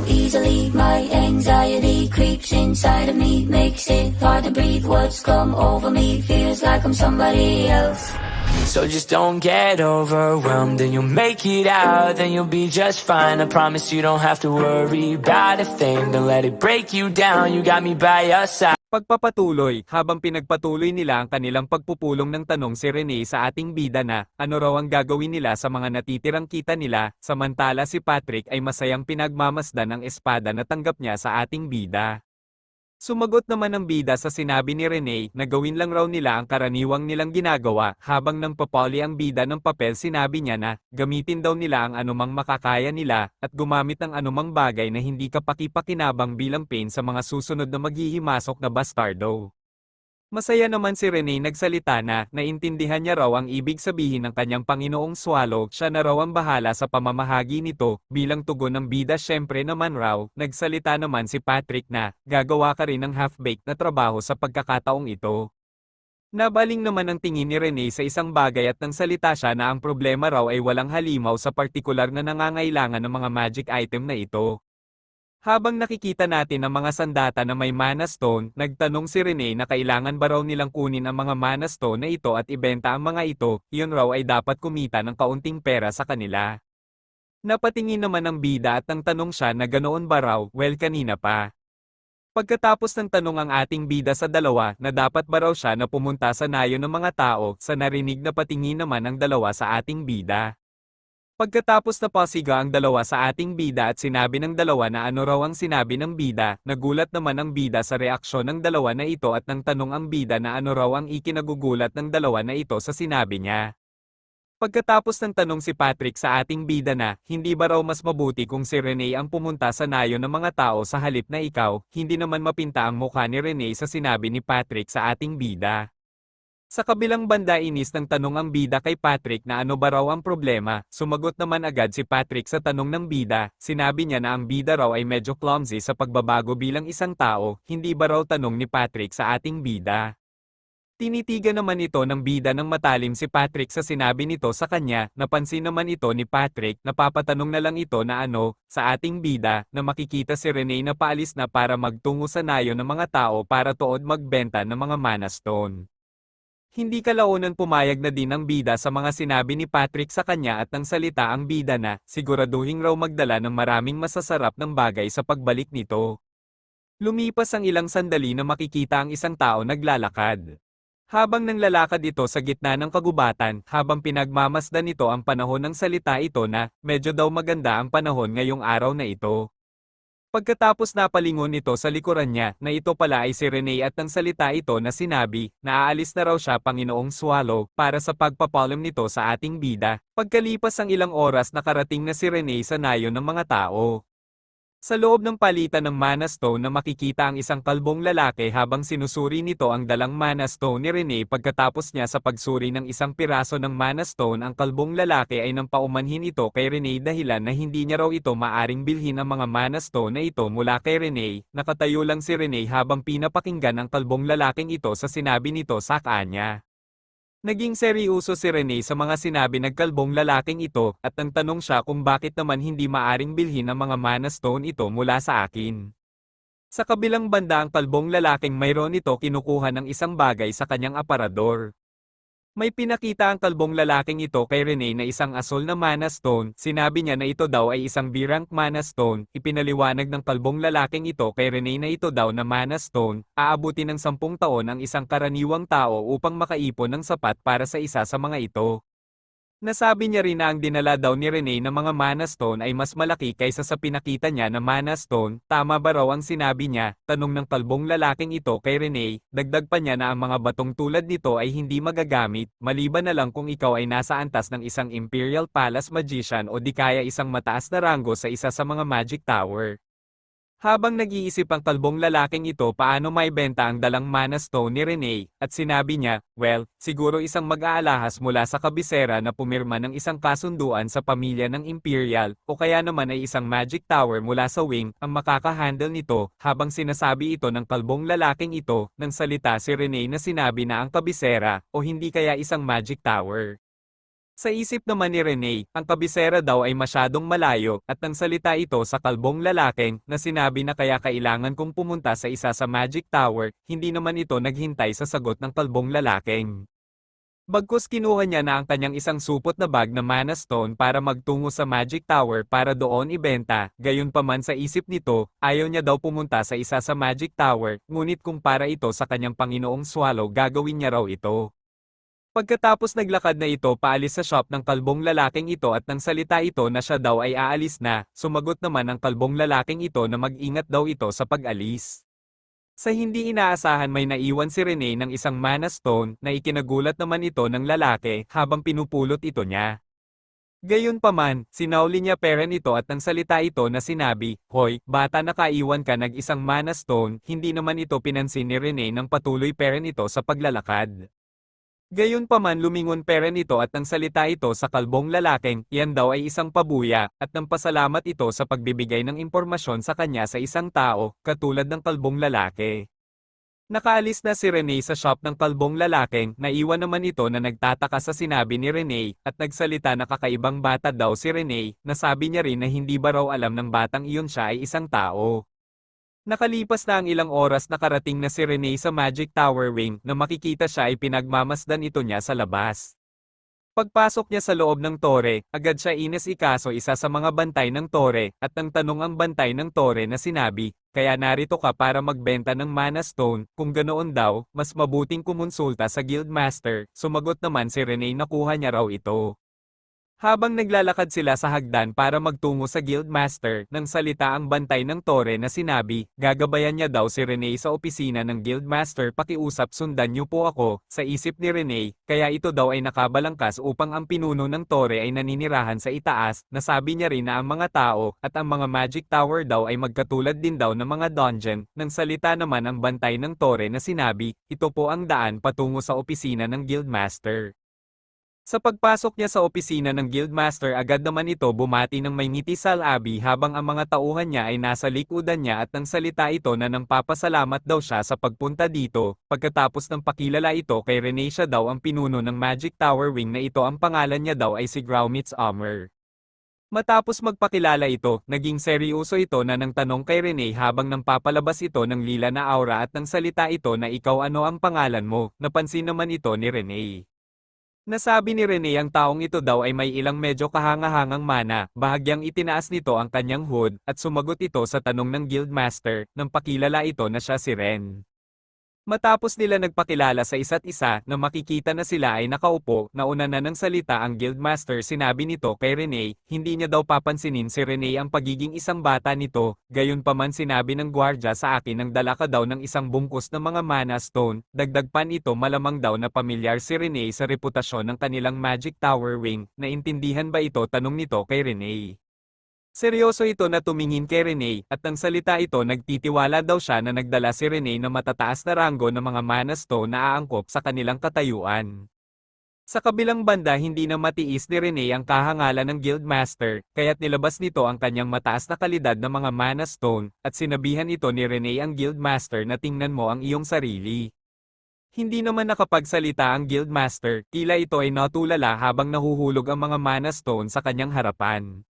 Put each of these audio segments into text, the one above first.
easily. My anxiety creeps inside of me, makes it hard to breathe. What's come over me feels like I'm somebody else. So just don't get overwhelmed, and you'll make it out, then you'll be just fine. I promise you don't have to worry about a thing. Don't let it break you down, you got me by your side. Pagpapatuloy, habang pinagpatuloy nila ang kanilang pagpupulong ng tanong si Rene sa ating bida na, ano raw ang gagawin nila sa mga natitirang kita nila, samantala si Patrick ay masayang pinagmamasdan ang espada na tanggap niya sa ating bida. Sumagot naman ang bida sa sinabi ni Rene na gawin lang raw nila ang karaniwang nilang ginagawa, habang nang papali ang bida ng papel sinabi niya na gamitin daw nila ang anumang makakaya nila at gumamit ng anumang bagay na hindi kapaki-pakinabang bilang pain sa mga susunod na maghihimasok na bastardo. Masaya naman si Rene nagsalita na naintindihan niya raw ang ibig sabihin ng kanyang Panginoong Swallow, siya na raw ang bahala sa pamamahagi nito. Bilang tugon ng bida syempre naman raw, nagsalita naman si Patrick na gagawa ka rin ng half-baked na trabaho sa pagkakataong ito. Nabaling naman ang tingin ni Rene sa isang bagay at nang salita siya na ang problema raw ay walang halimaw sa partikular na nangangailangan ng mga magic item na ito. Habang nakikita natin ang mga sandata na may mana stone, nagtanong si Rene na kailangan ba raw nilang kunin ang mga mana stone na ito at ibenta ang mga ito, yun raw ay dapat kumita ng kaunting pera sa kanila. Napatingin naman ang bida at nang tanong siya na ganoon ba raw, well kanina pa. Pagkatapos ng tanong ang ating bida sa dalawa na dapat ba raw siya na pumunta sa nayo ng mga tao, sa narinig na patingin naman ang dalawa sa ating bida. Pagkatapos na pasiga ang dalawa sa ating bida at sinabi ng dalawa na ano raw ang sinabi ng bida, nagulat naman ang bida sa reaksyon ng dalawa na ito at nang tanong ang bida na ano raw ang ikinagugulat ng dalawa na ito sa sinabi niya. Pagkatapos ng tanong si Patrick sa ating bida na, hindi ba raw mas mabuti kung si Rene ang pumunta sa nayo ng mga tao sa halip na ikaw, hindi naman mapinta ang mukha ni Rene sa sinabi ni Patrick sa ating bida. Sa kabilang banda inis ng tanong ang bida kay Patrick na ano ba raw ang problema, sumagot naman agad si Patrick sa tanong ng bida, sinabi niya na ang bida raw ay medyo clumsy sa pagbabago bilang isang tao, hindi ba raw tanong ni Patrick sa ating bida. Tinitigan naman ito ng bida ng matalim si Patrick sa sinabi nito sa kanya, napansin naman ito ni Patrick, napapatanong na lang ito na ano, sa ating bida, na makikita si Rene na paalis na para magtungo sa nayo ng mga tao para tuod magbenta ng mga mana stone. Hindi kalaunan pumayag na din ang bida sa mga sinabi ni Patrick sa kanya at nang salita ang bida na, siguraduhin raw magdala ng maraming masasarap ng bagay sa pagbalik nito. Lumipas ang ilang sandali na makikita ang isang tao naglalakad. Habang nanglalakad ito sa gitna ng kagubatan, habang pinagmamasdan nito ang panahon ng salita ito na, medyo daw maganda ang panahon ngayong araw na ito. Pagkatapos napalingon ito sa likuran niya, na ito pala ay si Rene at nang salita ito na sinabi, na aalis na raw siya Panginoong Swallow, para sa pagpapalam nito sa ating bida. Pagkalipas ang ilang oras nakarating na si Rene sa nayo ng mga tao. Sa loob ng palitan ng mana stone na makikita ang isang kalbong lalaki habang sinusuri nito ang dalang mana stone ni Rene. Pagkatapos niya sa pagsuri ng isang piraso ng mana stone, ang kalbong lalaki ay nang paumanhin ito kay Rene dahilan na hindi niya raw ito maaring bilhin ang mga mana stone na ito mula kay Rene. Nakatayo lang si Rene habang pinapakinggan ang kalbong lalaking ito sa sinabi nito sa kanya. Naging seryoso si Rene sa mga sinabi ng kalbong lalaking ito at nang tanong siya kung bakit naman hindi maaring bilhin ang mga mana stone ito mula sa akin. Sa kabilang banda ang kalbong lalaking mayroon ito kinukuha ng isang bagay sa kanyang aparador. May pinakita ang kalbong lalaking ito kay Rene na isang asol na mana stone, sinabi niya na ito daw ay isang B-rank mana stone, ipinaliwanag ng kalbong lalaking ito kay Rene na ito daw na mana stone, aabutin ng 10 taon ang isang karaniwang tao upang makaipon ng sapat para sa isa sa mga ito. Nasabi niya rin na ang dinala daw ni Rene ng mga mana stone ay mas malaki kaysa sa pinakita niya na mana stone, tama ba raw ang sinabi niya, tanong ng kalbong lalaking ito kay Rene, dagdag pa niya na ang mga batong tulad nito ay hindi magagamit, maliban na lang kung ikaw ay nasa antas ng isang Imperial Palace Magician o di kaya isang mataas na ranggo sa isa sa mga Magic Tower. Habang nag-iisip ang kalbong lalaking ito paano maibenta ang dalang mana stone ni Rene, at sinabi niya, well, siguro isang mag-aalahas mula sa kabisera na pumirma ng isang kasunduan sa pamilya ng Imperial, o kaya naman ay isang magic tower mula sa wing, ang makaka-handle nito. Habang sinasabi ito ng kalbong lalaking ito, nang salita si Rene na sinabi na ang kabisera, o hindi kaya isang magic tower. Sa isip naman ni Renee, ang kabisera daw ay masyadong malayo at nang salita ito sa kalbong lalaking na sinabi na kaya kailangan kong pumunta sa isa sa Magic Tower, hindi naman ito naghintay sa sagot ng kalbong lalaking. Bagkus kinuha niya na ang kanyang isang supot na bag na Mana Stone para magtungo sa Magic Tower para doon ibenta, gayunpaman sa isip nito, ayaw niya daw pumunta sa isa sa Magic Tower, ngunit kung para ito sa kanyang Panginoong Swallow gagawin niya raw ito. Pagkatapos naglakad na ito paalis sa shop ng kalbong lalaking ito at nang salita ito na siya daw ay aalis na, sumagot naman ang kalbong lalaking ito na mag-ingat daw ito sa pag-alis. Sa hindi inaasahan may naiwan si Renee ng isang Mana Stone na ikinagulat naman ito ng lalaki habang pinupulot ito niya. Gayunpaman, sinauli niya pera nito at nang salita ito na sinabi, "Hoy, bata nakaiwan ka ng isang Mana Stone," hindi naman ito pinansin ni Renee nang patuloy pera nito sa paglalakad. Gayunpaman lumingon pera nito at nang salita ito sa kalbong lalaking, iyan daw ay isang pabuya, at nang pasalamat ito sa pagbibigay ng impormasyon sa kanya sa isang tao, katulad ng kalbong lalaki. Nakaalis na si Renee sa shop ng kalbong lalaking, naiwan naman ito na nagtataka sa sinabi ni Renee, at nagsalita na kakaibang bata daw si Renee, na sabi niya rin na hindi ba raw alam ng batang iyon siya ay isang tao. Nakalipas na ang ilang oras nakarating na si Renee sa Magic Tower Wing na makikita siya ay pinagmamasdan ito niya sa labas. Pagpasok niya sa loob ng tore, agad siya inas-ikaso isa sa mga bantay ng tore at nang tanong ang bantay ng tore na sinabi, "Kaya narito ka para magbenta ng Mana Stone, kung ganoon daw, mas mabuting kumonsulta sa Guildmaster." Sumagot naman si Renee na kuha niya raw ito. Habang naglalakad sila sa hagdan para magtungo sa Guildmaster, nang salita ang bantay ng tore na sinabi, gagabayan niya daw si Renee sa opisina ng Guildmaster pakiusap sundan niyo po ako, sa isip ni Renee, kaya ito daw ay nakabalangkas upang ang pinuno ng tore ay naninirahan sa itaas, nasabi niya rin na ang mga tao, at ang mga Magic Tower daw ay magkatulad din daw ng mga dungeon, nang salita naman ang bantay ng tore na sinabi, ito po ang daan patungo sa opisina ng Guildmaster. Sa pagpasok niya sa opisina ng Guildmaster agad naman ito bumati ng may ngiti sa Al-Abi habang ang mga tauhan niya ay nasa likudan niya at nang salita ito na nang papasalamat daw siya sa pagpunta dito, pagkatapos ng pakilala ito kay Renee siya daw ang pinuno ng Magic Tower Wing na ito ang pangalan niya daw ay si Gromit Omer. Matapos magpakilala ito, naging seryoso ito na nang tanong kay Renee habang nang papalabas ito ng lila na aura at nang salita ito na ikaw ano ang pangalan mo, napansin naman ito ni Renee. Nasabi ni Renee ang taong ito daw ay may ilang medyo kahangahangang mana, bahagyang itinaas nito ang kanyang hood, at sumagot ito sa tanong ng Guildmaster, nang pakilala ito na siya si Ren. Matapos nila nagpakilala sa isa't isa na makikita na sila ay nakaupo, nauna na ng salita ang Guildmaster sinabi nito kay Renee, hindi niya daw papansinin si Renee ang pagiging isang bata nito, gayunpaman sinabi ng gwardya sa akin nang dala ka daw ng isang bungkus ng mga Mana Stone, dagdag pa nito malamang daw na pamilyar si Renee sa reputasyon ng kanilang Magic Tower Wing, naintindihan ba ito tanong nito kay Renee. Seryoso ito na tumingin kay Renee, at nang salita ito nagtitiwala daw siya na nagdala si Renee ng matataas na ranggo ng mga Mana Stone na aangkop sa kanilang katayuan. Sa kabilang banda hindi na matiis ni Renee ang kahangalan ng Guildmaster, kaya't nilabas nito ang kanyang mataas na kalidad ng mga Mana Stone, at sinabihan ito ni Renee ang Guildmaster na tingnan mo ang iyong sarili. Hindi naman nakapagsalita ang Guildmaster, tila ito ay natulala habang nahuhulog ang mga Mana Stone sa kanyang harapan.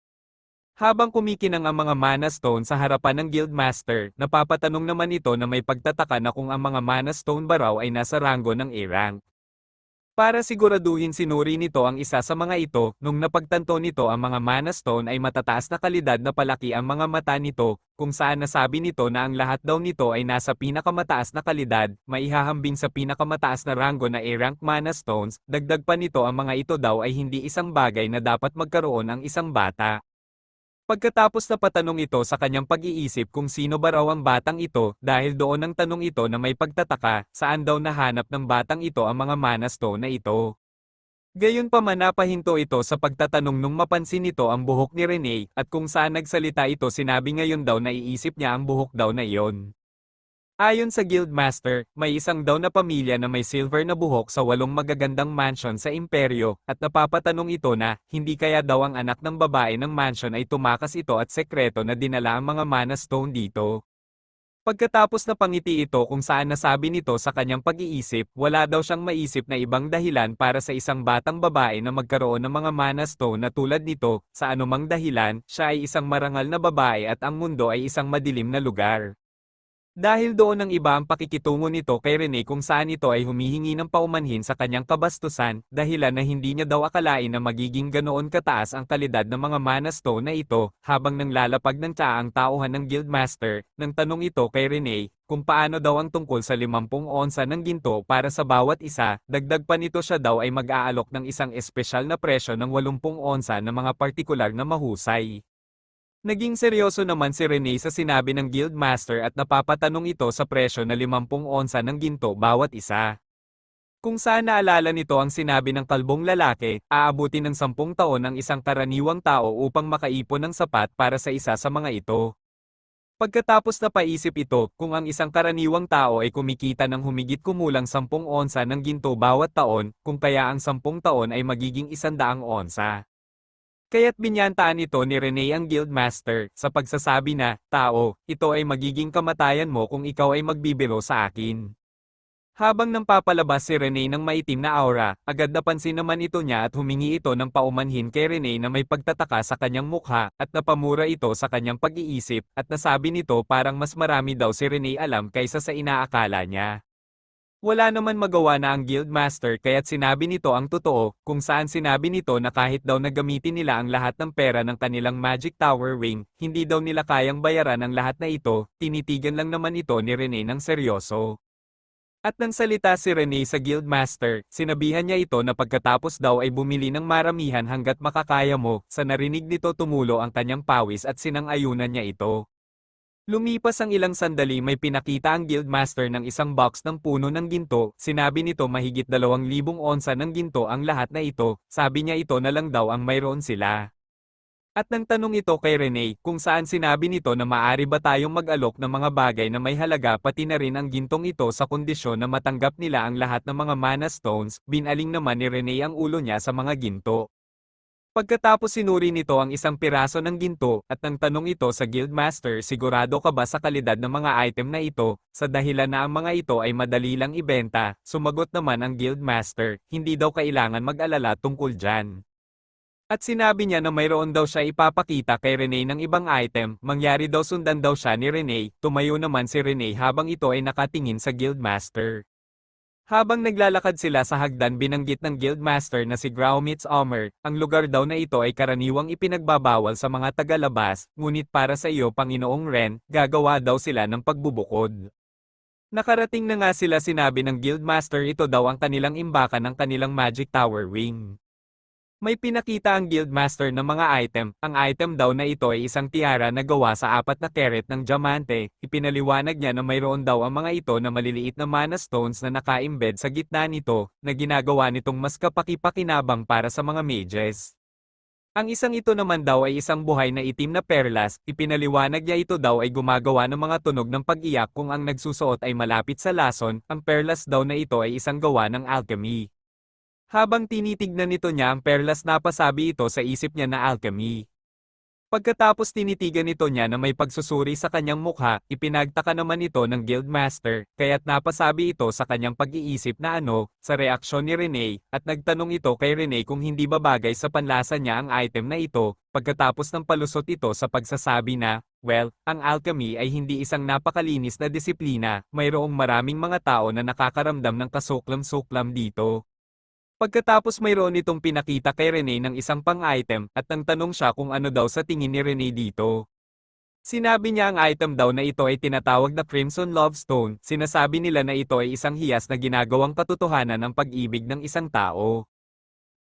Habang kumikinang ang mga Mana Stone sa harapan ng Guildmaster, napapatanong naman ito na may pagtataka na kung ang mga Mana Stone ba raw ay nasa ranggo ng A-rank. Para siguraduhin sinuri nito ang isa sa mga ito, nung napagtanto nito ang mga Mana Stone ay matataas na kalidad na palaki ang mga mata nito, kung saan nasabi nito na ang lahat daw nito ay nasa pinakamataas na kalidad, maihahambing sa pinakamataas na ranggo na A-rank Mana Stones, dagdag pa nito ang mga ito daw ay hindi isang bagay na dapat magkaroon ang isang bata. Pagkatapos na patanong ito sa kanyang pag-iisip kung sino ba raw ang batang ito, dahil doon ang tanong ito na may pagtataka, saan daw nahanap ng batang ito ang mga Mana Stone na ito. Gayunpaman napahinto ito sa pagtatanong nung mapansin nito ang buhok ni Renee, at kung saan nagsalita ito sinabi ngayon daw na iisip niya ang buhok daw na iyon. Ayon sa Guildmaster, may isang daw na pamilya na may silver na buhok sa 8 magagandang mansion sa imperyo, at napapatanong ito na, hindi kaya daw ang anak ng babae ng mansion ay tumakas ito at sekreto na dinala ang mga Mana Stone dito. Pagkatapos na pangiti ito kung saan nasabi nito sa kanyang pag-iisip, wala daw siyang maisip na ibang dahilan para sa isang batang babae na magkaroon ng mga mana stone na tulad nito, sa anumang dahilan, siya ay isang marangal na babae at ang mundo ay isang madilim na lugar. Dahil doon ang iba ang pakikitungo nito kay Rene kung saan ito ay humihingi ng paumanhin sa kanyang kabastusan, dahilan na hindi niya daw akalain na magiging ganoon kataas ang kalidad ng mga mana stone na ito, habang nanglalapag ng tsaa ang tauhan ng Guildmaster, nang tanong ito kay Rene, kung paano daw ang tungkol sa 50 onsa ng ginto para sa bawat isa, dagdag pa nito siya daw ay mag-aalok ng isang espesyal na presyo ng 80 onsa ng mga partikular na mahusay. Naging seryoso naman si Rene sa sinabi ng Guildmaster at napapatanong ito sa presyo na 50 onsa ng ginto bawat isa. Kung saan naalala nito ang sinabi ng kalbong lalaki, aabutin ng 10 taon ang isang karaniwang tao upang makaipon ng sapat para sa isa sa mga ito. Pagkatapos na paisip ito, kung ang isang karaniwang tao ay kumikita ng humigit kumulang 10 onsa ng ginto bawat taon, kung kaya ang 10 taon ay magiging 100 onsa. Kaya't binyantaan ito ni Rene ang Guildmaster, sa pagsasabi na, tao, ito ay magiging kamatayan mo kung ikaw ay magbibiro sa akin. Habang nampapalabas si Rene ng maitim na aura, agad napansin naman ito niya at humingi ito ng paumanhin kay Rene na may pagtataka sa kanyang mukha, at napamura ito sa kanyang pag-iisip, at nasabi nito parang mas marami daw si Rene alam kaysa sa inaakala niya. Wala naman magawa na ang Guildmaster kaya't sinabi nito ang totoo, kung saan sinabi nito na kahit daw nagamitin nila ang lahat ng pera ng kanilang Magic Tower Ring, hindi daw nila kayang bayaran ang lahat na ito, tinitigan lang naman ito ni Rene ng seryoso. At nang salita si Rene sa Guildmaster, sinabihan niya ito na pagkatapos daw ay bumili ng maramihan hanggat makakaya mo, sa narinig nito tumulo ang kanyang pawis at sinang-ayunan niya ito. Lumipas ang ilang sandali may pinakita ang Guildmaster ng isang box ng puno ng ginto, sinabi nito mahigit 2,000 onsa ng ginto ang lahat na ito, sabi niya ito na lang daw ang mayroon sila. At nang tanong ito kay Rene, kung saan sinabi nito na maari ba tayong mag-alok ng mga bagay na may halaga pati na rin ang gintong ito sa kondisyon na matanggap nila ang lahat ng mga mana stones, binaling naman ni Rene ang ulo niya sa mga ginto. Pagkatapos sinuri nito ang isang piraso ng ginto, at nang tanong ito sa Guildmaster sigurado ka ba sa kalidad ng mga item na ito, sa dahilan na ang mga ito ay madali lang ibenta, sumagot naman ang Guildmaster, hindi daw kailangan mag-alala tungkol dyan. At sinabi niya na mayroon daw siya ipapakita kay Rene ng ibang item, mangyari daw sundan daw siya ni Rene, tumayo naman si Rene habang ito ay nakatingin sa Guildmaster. Habang naglalakad sila sa hagdan binanggit ng Guildmaster na si Graumitz Omer, ang lugar daw na ito ay karaniwang ipinagbabawal sa mga tagalabas, ngunit para sa iyo Panginoong Ren, gagawa daw sila ng pagbubukod. Nakarating na nga sila sinabi ng Guildmaster ito daw ang kanilang imbakan ng kanilang Magic Tower Ring. May pinakita ang Guildmaster ng mga item, ang item daw na ito ay isang tiara na gawa sa 4 na karat ng diamante, ipinaliwanag niya na mayroon daw ang mga ito na maliliit na mana stones na naka-embed sa gitna nito, na ginagawa nitong mas kapaki-pakinabang para sa mga mages. Ang isang ito naman daw ay isang buhay na itim na perlas, ipinaliwanag niya ito daw ay gumagawa ng mga tunog ng pag-iyak kung ang nagsusuot ay malapit sa lason, ang perlas daw na ito ay isang gawa ng alchemy. Habang tinitignan nito niya ang perlas napasabi ito sa isip niya na alchemy. Pagkatapos tinitigan nito niya na may pagsusuri sa kanyang mukha, ipinagtaka naman ito ng Guildmaster, kaya't napasabi ito sa kanyang pag-iisip na sa reaksyon ni Rene, at nagtanong ito kay Rene kung hindi babagay sa panlasa niya ang item na ito, pagkatapos ng palusot ito sa pagsasabi na, well, ang alchemy ay hindi isang napakalinis na disiplina, mayroong maraming mga tao na nakakaramdam ng kasuklam-suklam dito. Pagkatapos mayroon itong pinakita kay Rene ng isang pang-item, at nang tanong siya kung ano daw sa tingin ni Rene dito. Sinabi niya ang item daw na ito ay tinatawag na Crimson Love Stone, sinasabi nila na ito ay isang hiyas na ginagawang katotohanan ng pag-ibig ng isang tao.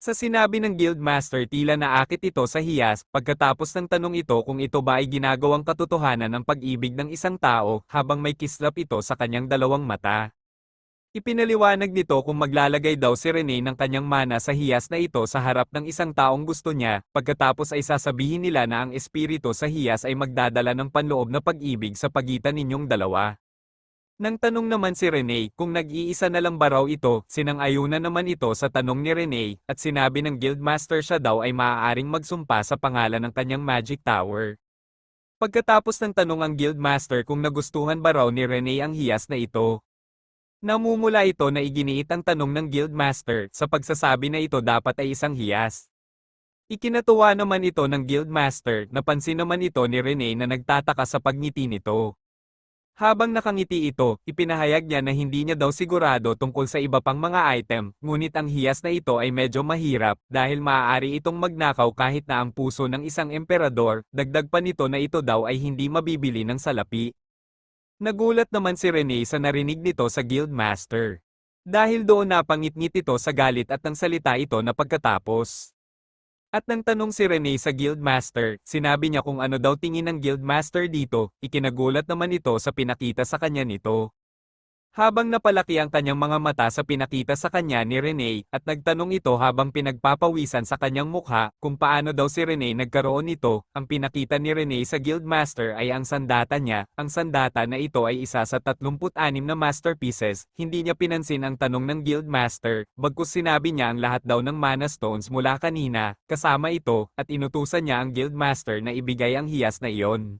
Sa sinabi ng Guildmaster tila naakit ito sa hiyas, pagkatapos ng tanong ito kung ito ba ay ginagawang katotohanan ng pag-ibig ng isang tao, habang may kislap ito sa kanyang dalawang mata. Ipinaliwanag nito kung maglalagay daw si Rene ng kanyang mana sa hiyas na ito sa harap ng isang taong gusto niya, pagkatapos ay sasabihin nila na ang espiritu sa hiyas ay magdadala ng panloob na pag-ibig sa pagitan ninyong dalawa. Nang tanong naman si Rene kung nag-iisa na lang ba raw ito, sinang-ayunan naman ito sa tanong ni Rene, at sinabi ng Guildmaster siya daw ay maaaring magsumpa sa pangalan ng kanyang Magic Tower. Pagkatapos ng tanong ang Guildmaster kung nagustuhan ba raw ni Rene ang hiyas na ito. Namumula ito na iginiit ang tanong ng Guildmaster sa pagsasabi na ito dapat ay isang hiyas. Ikinatuwa naman ito ng Guildmaster, napansin naman ito ni Rene na nagtataka sa pagngiti nito. Habang nakangiti ito, ipinahayag niya na hindi niya daw sigurado tungkol sa iba pang mga item, ngunit ang hiyas na ito ay medyo mahirap dahil maaari itong magnakaw kahit na ang puso ng isang emperador, dagdag pa nito na ito daw ay hindi mabibili ng salapi. Nagulat naman si Rene sa narinig nito sa Guildmaster. Dahil doon napangit-ngit ito sa galit at nang salita ito na pagkatapos. At nang tanong si Rene sa Guildmaster, sinabi niya kung ano daw tingin ng Guildmaster dito, ikinagulat naman ito sa pinakita sa kanya nito. Habang napalaki ang kanyang mga mata sa pinakita sa kanya ni Rene, at nagtanong ito habang pinagpapawisan sa kanyang mukha, kung paano daw si Rene nagkaroon nito, ang pinakita ni Rene sa Guildmaster ay ang sandata niya, ang sandata na ito ay isa sa 36 na masterpieces, hindi niya pinansin ang tanong ng Guildmaster, bagkus sinabi niya ang lahat daw ng mana stones mula kanina, kasama ito, at inutusan niya ang Guildmaster na ibigay ang hiyas na iyon.